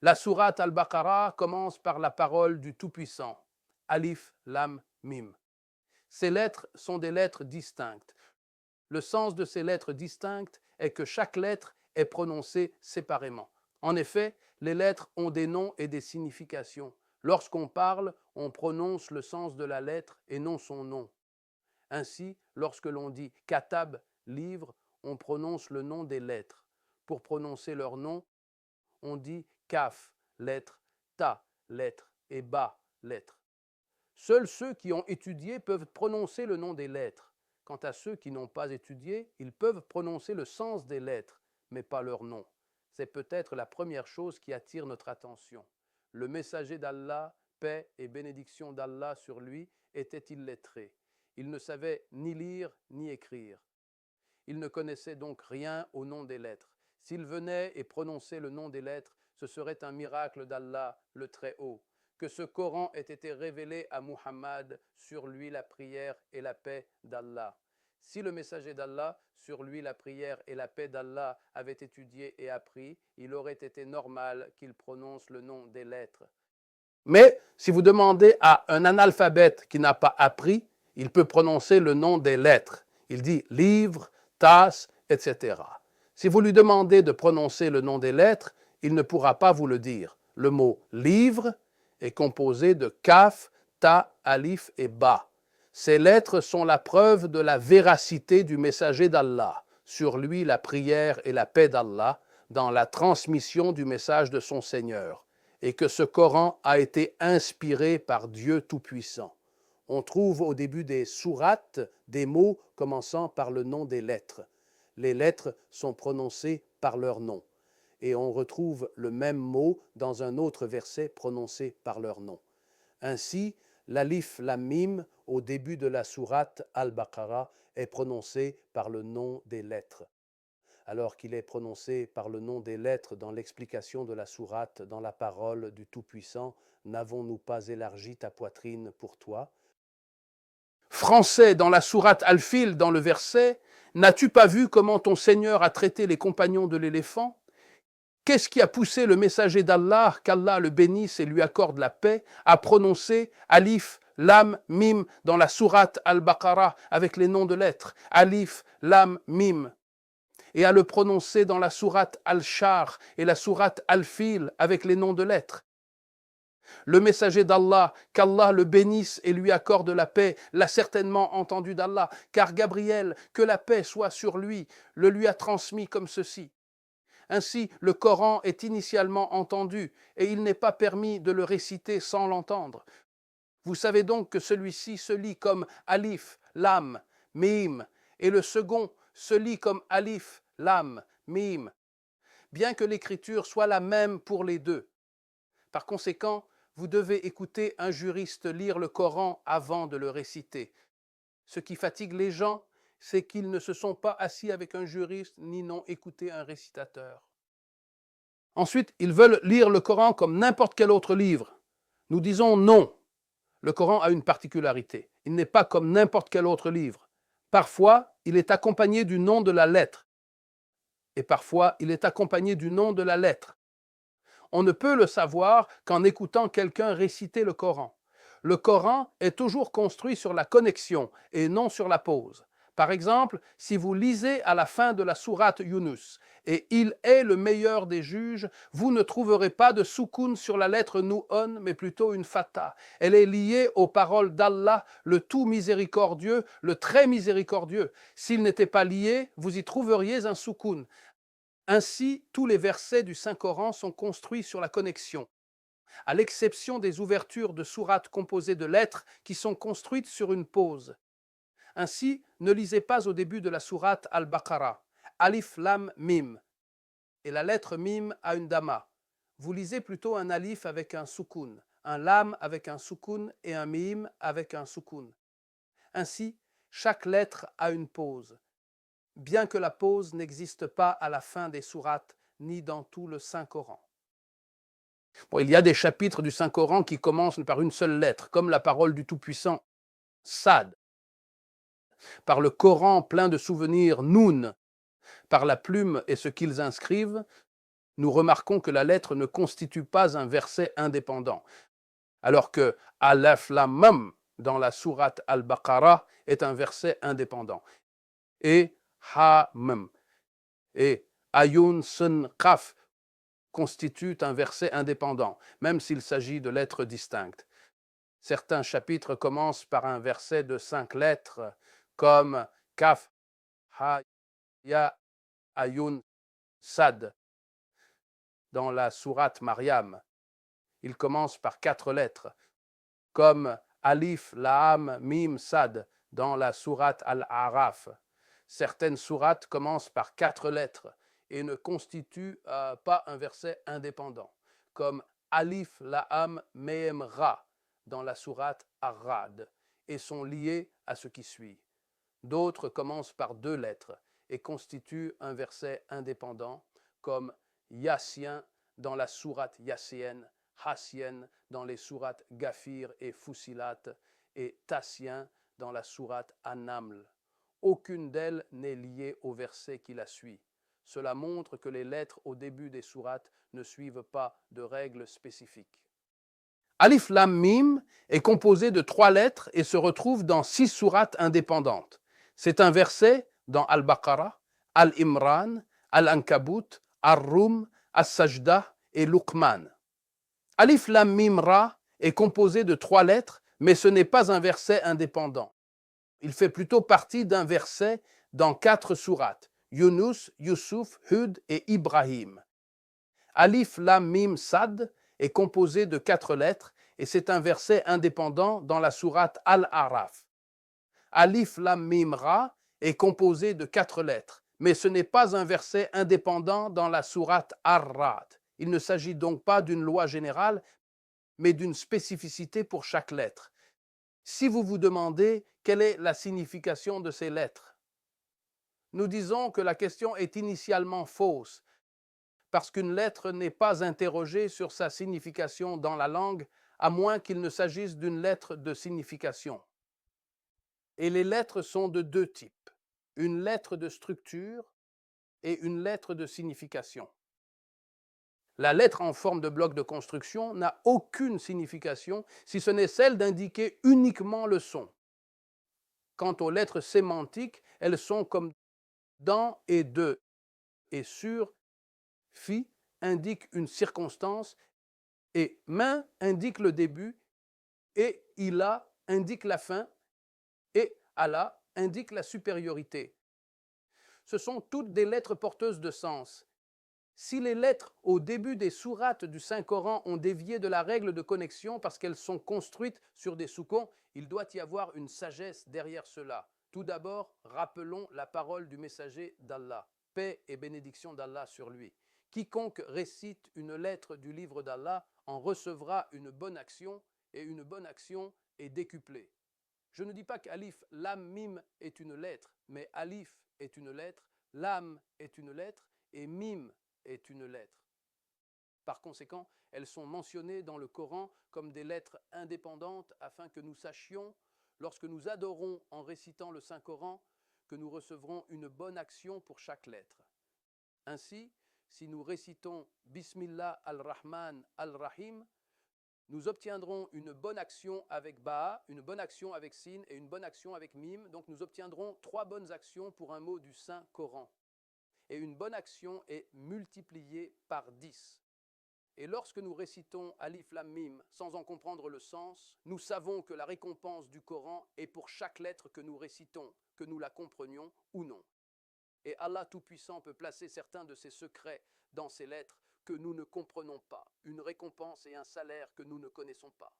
La sourate Al-Baqarah commence par la parole du Tout-Puissant. Alif, Lam, Mim. Ces lettres sont des lettres distinctes. Le sens de ces lettres distinctes est que chaque lettre est prononcée séparément. En effet, les lettres ont des noms et des significations. Lorsqu'on parle, on prononce le sens de la lettre et non son nom. Ainsi, lorsque l'on dit katab, livre, on prononce le nom des lettres. Pour prononcer leur nom, on dit kaf, lettre, ta, lettre, et ba, lettre. Seuls ceux qui ont étudié peuvent prononcer le nom des lettres. Quant à ceux qui n'ont pas étudié, ils peuvent prononcer le sens des lettres, mais pas leur nom. C'est peut-être la première chose qui attire notre attention. Le messager d'Allah, paix et bénédiction d'Allah sur lui, était illettré. Il ne savait ni lire ni écrire. Il ne connaissait donc rien au nom des lettres. S'il venait et prononçait le nom des lettres, ce serait un miracle d'Allah, le Très-Haut. Que ce Coran ait été révélé à Muhammad, sur lui la prière et la paix d'Allah. Si le messager d'Allah, sur lui la prière et la paix d'Allah, avait étudié et appris, il aurait été normal qu'il prononce le nom des lettres. Mais si vous demandez à un analphabète qui n'a pas appris, il peut prononcer le nom des lettres. Il dit livre, tasse, etc. Si vous lui demandez de prononcer le nom des lettres, il ne pourra pas vous le dire. Le mot livre est composé de kaf, ta, alif et ba. Ces lettres sont la preuve de la véracité du messager d'Allah, sur lui la prière et la paix d'Allah, dans la transmission du message de son Seigneur, et que ce Coran a été inspiré par Dieu Tout-Puissant. On trouve au début des sourates des mots commençant par le nom des lettres. Les lettres sont prononcées par leur nom. Et on retrouve le même mot dans un autre verset prononcé par leur nom. Ainsi, l'alif lam mim au début de la sourate Al-Baqarah est prononcé par le nom des lettres, alors qu'il est prononcé par le nom des lettres dans l'explication de la sourate, dans la parole du Tout-Puissant, n'avons-nous pas élargi ta poitrine pour toi? Français, dans la sourate Al-Fil, dans le verset, n'as-tu pas vu comment ton Seigneur a traité les compagnons de l'éléphant? Qu'est-ce qui a poussé le messager d'Allah, qu'Allah le bénisse et lui accorde la paix, à prononcer Alif, Lam, Mim dans la sourate Al-Baqarah avec les noms de lettres, Alif, Lam, Mim, et à le prononcer dans la sourate Al-Shar et la sourate Al-Fil avec les noms de lettres? Le messager d'Allah, qu'Allah le bénisse et lui accorde la paix, l'a certainement entendu d'Allah, car Gabriel, que la paix soit sur lui, le lui a transmis comme ceci. Ainsi, le Coran est initialement entendu et il n'est pas permis de le réciter sans l'entendre. Vous savez donc que celui-ci se lit comme Alif, Lam, Mim, et le second se lit comme Alif, Lam, Mim, bien que l'écriture soit la même pour les deux. Par conséquent, vous devez écouter un juriste lire le Coran avant de le réciter. Ce qui fatigue les gens, c'est qu'ils ne se sont pas assis avec un juriste ni n'ont écouté un récitateur. Ensuite, ils veulent lire le Coran comme n'importe quel autre livre. Nous disons non. Le Coran a une particularité. Il n'est pas comme n'importe quel autre livre. Parfois, il est accompagné du nom de la lettre. Et parfois, il est accompagné du nom de la lettre. On ne peut le savoir qu'en écoutant quelqu'un réciter le Coran. Le Coran est toujours construit sur la connexion et non sur la pause. Par exemple, si vous lisez à la fin de la sourate Yunus et il est le meilleur des juges, vous ne trouverez pas de soukoun sur la lettre Nu'un, mais plutôt une fatha. Elle est liée aux paroles d'Allah, le tout miséricordieux, le très miséricordieux. S'il n'était pas lié, vous y trouveriez un soukoun. Ainsi, tous les versets du Saint-Coran sont construits sur la connexion, à l'exception des ouvertures de sourates composées de lettres qui sont construites sur une pause. Ainsi, ne lisez pas au début de la sourate Al-Baqarah, Alif Lam Mim, et la lettre Mim a une dama. Vous lisez plutôt un alif avec un soukoun, un lam avec un soukoun et un mim avec un soukoun. Ainsi, chaque lettre a une pause, bien que la pause n'existe pas à la fin des sourates ni dans tout le Saint-Coran. Bon, il y a des chapitres du Saint-Coran qui commencent par une seule lettre, comme la parole du Tout-Puissant, Sad. Par le Coran plein de souvenirs, Noun. Par la plume et ce qu'ils inscrivent, nous remarquons que la lettre ne constitue pas un verset indépendant, alors que Alef Lam Mim dans la sourate Al-Baqarah est un verset indépendant. Et Ha Mim et Ayun Sun Qaf constituent un verset indépendant, même s'il s'agit de lettres distinctes. Certains chapitres commencent par un verset de 5 lettres, comme Kaf, Ha, Ya, Ayun, Sad. Dans la sourate Maryam, il commence par 4 lettres, comme Alif, Laam, Mim, Sad dans la sourate Al-A'raf. Certaines sourates commencent par 4 lettres et ne constituent pas un verset indépendant, comme Alif, Laam, Mem, Ra dans la sourate Ar-Ra'd et sont liées à ce qui suit. D'autres commencent par 2 lettres et constituent un verset indépendant, comme Yassien dans la sourate Yassien, Hassien dans les sourates Ghafir et Fussilat et Tassien dans la sourate An-Naml. Aucune d'elles n'est liée au verset qui la suit. Cela montre que les lettres au début des sourates ne suivent pas de règles spécifiques. Alif Lam Mim est composé de 3 lettres et se retrouve dans 6 sourates indépendantes. C'est un verset dans Al-Baqarah, Al-Imran, Al-Ankabut, Ar-Rum, As-Sajdah et Luqman. Alif Lam Mim Ra est composé de 3 lettres, mais ce n'est pas un verset indépendant. Il fait plutôt partie d'un verset dans 4 sourates, Yunus, Yusuf, Hud et Ibrahim. Alif Lam Mim Sad est composé de 4 lettres et c'est un verset indépendant dans la sourate Al-A'raf. Alif Lam Mim Ra est composé de 4 lettres, mais ce n'est pas un verset indépendant dans la sourate Ar-Ra'd. Il ne s'agit donc pas d'une loi générale, mais d'une spécificité pour chaque lettre. Si vous vous demandez quelle est la signification de ces lettres, nous disons que la question est initialement fausse, parce qu'une lettre n'est pas interrogée sur sa signification dans la langue, à moins qu'il ne s'agisse d'une lettre de signification. Et les lettres sont de 2 types, une lettre de structure et une lettre de signification. La lettre en forme de bloc de construction n'a aucune signification si ce n'est celle d'indiquer uniquement le son. Quant aux lettres sémantiques, elles sont comme dans et de, et sur, fi indique une circonstance, et main indique le début, et ila indique la fin, et Allah indique la supériorité. Ce sont toutes des lettres porteuses de sens. Si les lettres au début des sourates du Saint-Coran ont dévié de la règle de connexion parce qu'elles sont construites sur des soukons, il doit y avoir une sagesse derrière cela. Tout d'abord, rappelons la parole du messager d'Allah, paix et bénédiction d'Allah sur lui. Quiconque récite une lettre du livre d'Allah en recevra une bonne action, et une bonne action est décuplée. Je ne dis pas qu'Alif, Lam, Mim est une lettre, mais Alif est une lettre, Lam est une lettre, et Mim est une lettre. Par conséquent, elles sont mentionnées dans le Coran comme des lettres indépendantes afin que nous sachions, lorsque nous adorons en récitant le Saint-Coran, que nous recevrons une bonne action pour chaque lettre. Ainsi, si nous récitons Bismillah al-Rahman al-Rahim, nous obtiendrons une bonne action avec Ba, une bonne action avec Sin et une bonne action avec Mim. Donc nous obtiendrons 3 bonnes actions pour un mot du Saint-Coran. Et une bonne action est multipliée par 10. Et lorsque nous récitons Alif Lam Mim sans en comprendre le sens, nous savons que la récompense du Coran est pour chaque lettre que nous récitons, que nous la comprenions ou non. Et Allah Tout-Puissant peut placer certains de ses secrets dans ces lettres que nous ne comprenons pas, une récompense et un salaire que nous ne connaissons pas.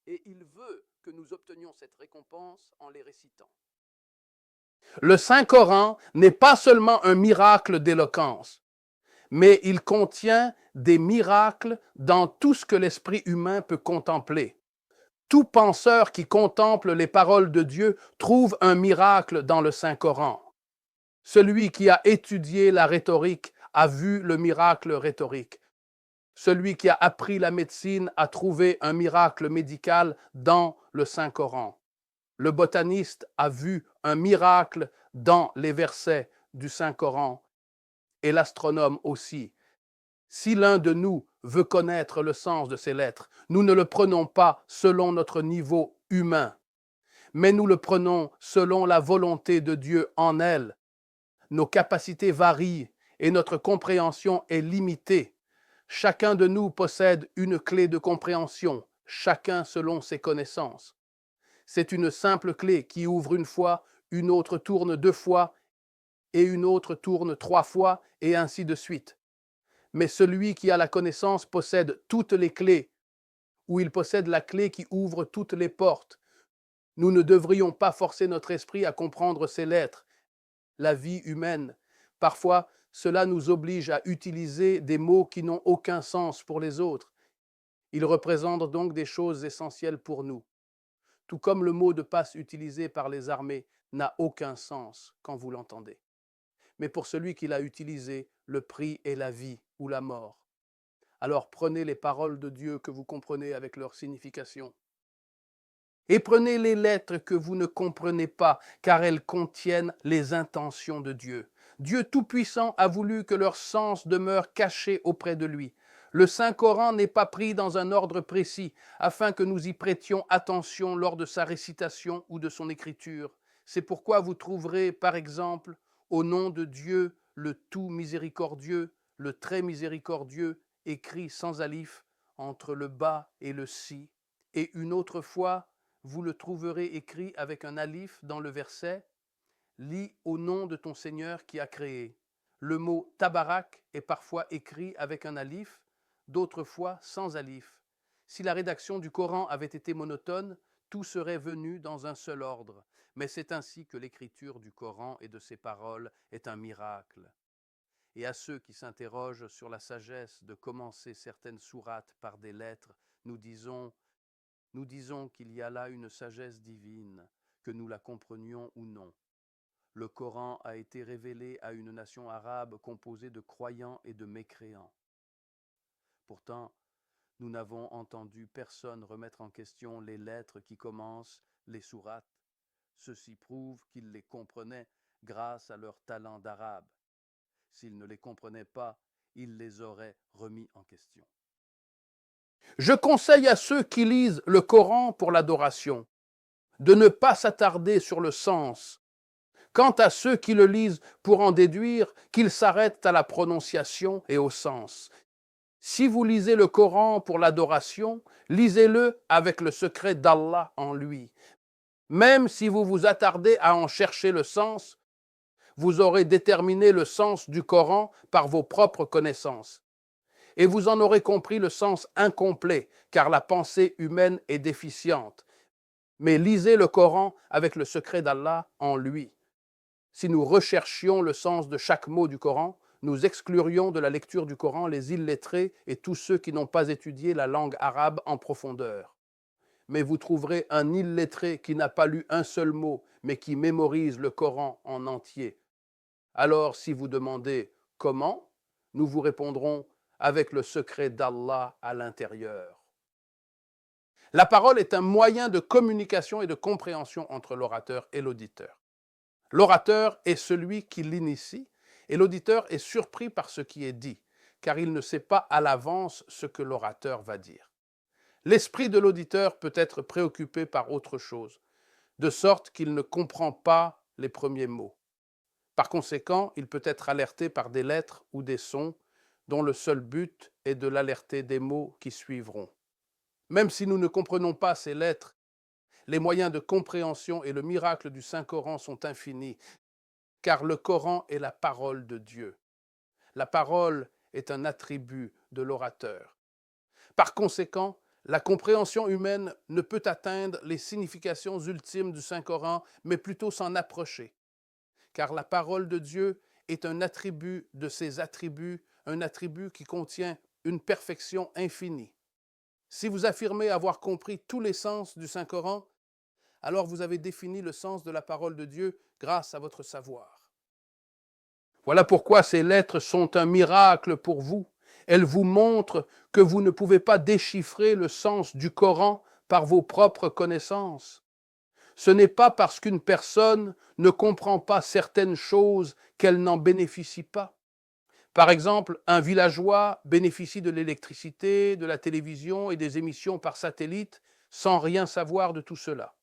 Et il veut que nous obtenions cette récompense en les récitant. Le Saint-Coran n'est pas seulement un miracle d'éloquence, mais il contient des miracles dans tout ce que l'esprit humain peut contempler. Tout penseur qui contemple les paroles de Dieu trouve un miracle dans le Saint-Coran. Celui qui a étudié la rhétorique a vu le miracle rhétorique. Celui qui a appris la médecine a trouvé un miracle médical dans le Saint-Coran. Le botaniste a vu un miracle dans les versets du Saint-Coran et l'astronome aussi. Si l'un de nous veut connaître le sens de ces lettres, nous ne le prenons pas selon notre niveau humain, mais nous le prenons selon la volonté de Dieu en elles. Nos capacités varient et notre compréhension est limitée. Chacun de nous possède une clé de compréhension, chacun selon ses connaissances. C'est une simple clé qui ouvre une fois, une autre tourne 2 fois, et une autre tourne 3 fois, et ainsi de suite. Mais celui qui a la connaissance possède toutes les clés, ou il possède la clé qui ouvre toutes les portes. Nous ne devrions pas forcer notre esprit à comprendre ces lettres. La vie humaine, parfois, cela nous oblige à utiliser des mots qui n'ont aucun sens pour les autres. Ils représentent donc des choses essentielles pour nous. Tout comme le mot de passe utilisé par les armées n'a aucun sens quand vous l'entendez. Mais pour celui qui l'a utilisé, le prix est la vie ou la mort. Alors prenez les paroles de Dieu que vous comprenez avec leur signification. Et prenez les lettres que vous ne comprenez pas, car elles contiennent les intentions de Dieu. Dieu Tout-Puissant a voulu que leur sens demeure caché auprès de lui. Le Saint-Coran n'est pas pris dans un ordre précis, afin que nous y prêtions attention lors de sa récitation ou de son écriture. C'est pourquoi vous trouverez, par exemple, au nom de Dieu, le tout miséricordieux, le très miséricordieux, écrit sans alif, entre le bas et le si, et une autre fois, vous le trouverez écrit avec un alif dans le verset « Lis au nom de ton Seigneur qui a créé ». Le mot « tabarak » est parfois écrit avec un alif, d'autres fois sans alif. Si la rédaction du Coran avait été monotone, tout serait venu dans un seul ordre. Mais c'est ainsi que l'écriture du Coran et de ses paroles est un miracle. Et à ceux qui s'interrogent sur la sagesse de commencer certaines sourates par des lettres, nous disons qu'il y a là une sagesse divine, que nous la comprenions ou non. Le Coran a été révélé à une nation arabe composée de croyants et de mécréants. Pourtant, nous n'avons entendu personne remettre en question les lettres qui commencent les sourates. Ceci prouve qu'ils les comprenaient grâce à leur talent d'arabe. S'ils ne les comprenaient pas, ils les auraient remis en question. Je conseille à ceux qui lisent le Coran pour l'adoration de ne pas s'attarder sur le sens. Quant à ceux qui le lisent pour en déduire, qu'ils s'arrêtent à la prononciation et au sens. Si vous lisez le Coran pour l'adoration, lisez-le avec le secret d'Allah en lui. Même si vous vous attardez à en chercher le sens, vous aurez déterminé le sens du Coran par vos propres connaissances. Et vous en aurez compris le sens incomplet, car la pensée humaine est déficiente. Mais lisez le Coran avec le secret d'Allah en lui. Si nous recherchions le sens de chaque mot du Coran, nous exclurions de la lecture du Coran les illettrés et tous ceux qui n'ont pas étudié la langue arabe en profondeur. Mais vous trouverez un illettré qui n'a pas lu un seul mot, mais qui mémorise le Coran en entier. Alors, si vous demandez comment, nous vous répondrons avec le secret d'Allah à l'intérieur. La parole est un moyen de communication et de compréhension entre l'orateur et l'auditeur. L'orateur est celui qui l'initie et l'auditeur est surpris par ce qui est dit, car il ne sait pas à l'avance ce que l'orateur va dire. L'esprit de l'auditeur peut être préoccupé par autre chose, de sorte qu'il ne comprend pas les premiers mots. Par conséquent, il peut être alerté par des lettres ou des sons dont le seul but est de l'alerter des mots qui suivront. Même si nous ne comprenons pas ces lettres, les moyens de compréhension et le miracle du Saint-Coran sont infinis, car le Coran est la parole de Dieu. La parole est un attribut de l'orateur. Par conséquent, la compréhension humaine ne peut atteindre les significations ultimes du Saint-Coran, mais plutôt s'en approcher, car la parole de Dieu est un attribut de ses attributs, un attribut qui contient une perfection infinie. Si vous affirmez avoir compris tous les sens du Saint-Coran, alors vous avez défini le sens de la parole de Dieu grâce à votre savoir. Voilà pourquoi ces lettres sont un miracle pour vous. Elles vous montrent que vous ne pouvez pas déchiffrer le sens du Coran par vos propres connaissances. Ce n'est pas parce qu'une personne ne comprend pas certaines choses qu'elle n'en bénéficie pas. Par exemple, un villageois bénéficie de l'électricité, de la télévision et des émissions par satellite sans rien savoir de tout cela.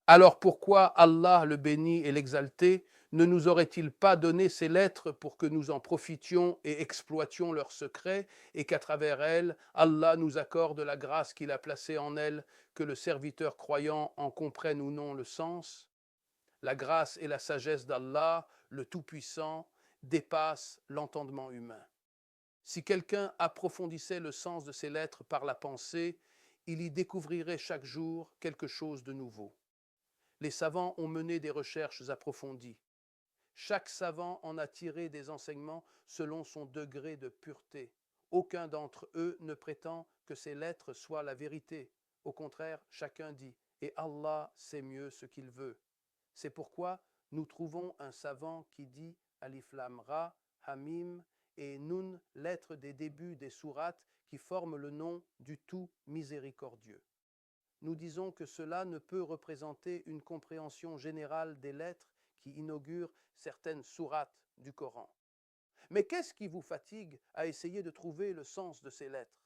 Alors pourquoi Allah, le béni et l'exalté, ne nous aurait-il pas donné ces lettres pour que nous en profitions et exploitions leurs secrets et qu'à travers elles, Allah nous accorde la grâce qu'il a placée en elles, que le serviteur croyant en comprenne ou non le sens? La grâce et la sagesse d'Allah, le Tout-Puissant, dépassent l'entendement humain. Si quelqu'un approfondissait le sens de ces lettres par la pensée, il y découvrirait chaque jour quelque chose de nouveau. Les savants ont mené des recherches approfondies. Chaque savant en a tiré des enseignements selon son degré de pureté. Aucun d'entre eux ne prétend que ces lettres soient la vérité. Au contraire, chacun dit « Et Allah sait mieux ce qu'il veut ». C'est pourquoi nous trouvons un savant qui dit Alif Lam Ra, Hamim et Nun, lettres des débuts des sourates qui forment le nom du tout miséricordieux. Nous disons que cela ne peut représenter une compréhension générale des lettres qui inaugurent certaines sourates du Coran. Mais qu'est-ce qui vous fatigue à essayer de trouver le sens de ces lettres?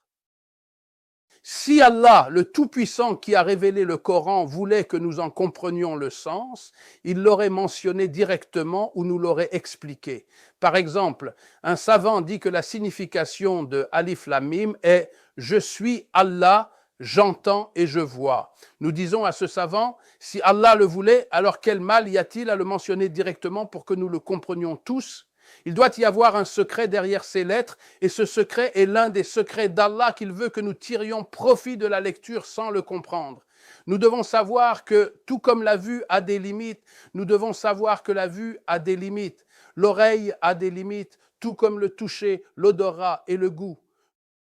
Si Allah, le Tout-Puissant qui a révélé le Coran, voulait que nous en comprenions le sens, il l'aurait mentionné directement ou nous l'aurait expliqué. Par exemple, un savant dit que la signification de Alif Lam Mim est « Je suis Allah, j'entends et je vois ». Nous disons à ce savant, si Allah le voulait, alors quel mal y a-t-il à le mentionner directement pour que nous le comprenions tous? Il doit y avoir un secret derrière ces lettres, et ce secret est l'un des secrets d'Allah qu'il veut que nous tirions profit de la lecture sans le comprendre. Nous devons savoir que, tout comme la vue a des limites, nous devons savoir que la vue a des limites. L'oreille a des limites, tout comme le toucher, l'odorat et le goût.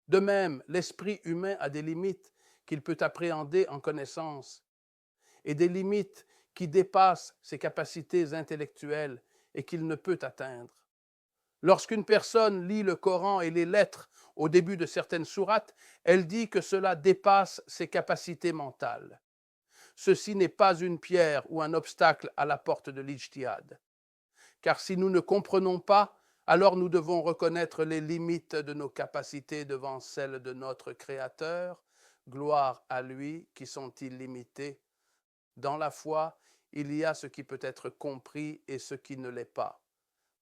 De même, l'esprit humain a des limites qu'il peut appréhender en connaissance, et des limites qui dépassent ses capacités intellectuelles et qu'il ne peut atteindre. Lorsqu'une personne lit le Coran et les lettres au début de certaines sourates, elle dit que cela dépasse ses capacités mentales. Ceci n'est pas une pierre ou un obstacle à la porte de l'ijtihad. Car si nous ne comprenons pas, alors nous devons reconnaître les limites de nos capacités devant celles de notre Créateur. Gloire à lui qui sont illimitées. Dans la foi, il y a ce qui peut être compris et ce qui ne l'est pas.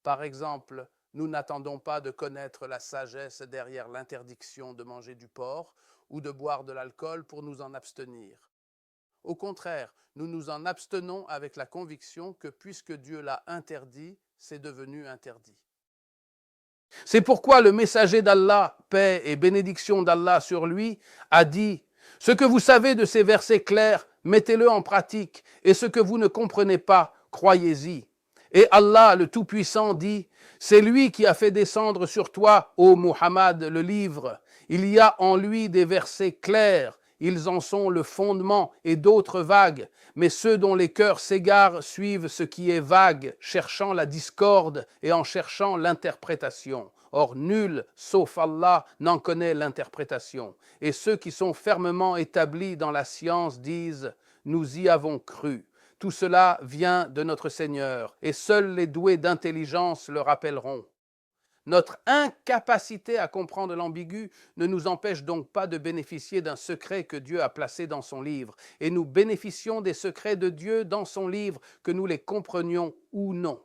Par exemple, nous n'attendons pas de connaître la sagesse derrière l'interdiction de manger du porc ou de boire de l'alcool pour nous en abstenir. Au contraire, nous nous en abstenons avec la conviction que puisque Dieu l'a interdit, c'est devenu interdit. C'est pourquoi le messager d'Allah, paix et bénédiction d'Allah sur lui, a dit « Ce que vous savez de ces versets clairs, mettez-le en pratique, et ce que vous ne comprenez pas, croyez-y. » Et Allah, le Tout-Puissant, dit « C'est lui qui a fait descendre sur toi, ô Muhammad, le livre. Il y a en lui des versets clairs, ils en sont le fondement et d'autres vagues. Mais ceux dont les cœurs s'égarent suivent ce qui est vague, cherchant la discorde et en cherchant l'interprétation. Or, nul, sauf Allah, n'en connaît l'interprétation. Et ceux qui sont fermement établis dans la science disent « Nous y avons cru ». Tout cela vient de notre Seigneur, et seuls les doués d'intelligence le rappelleront. Notre incapacité à comprendre l'ambigu ne nous empêche donc pas de bénéficier d'un secret que Dieu a placé dans son livre, et nous bénéficions des secrets de Dieu dans son livre, que nous les comprenions ou non.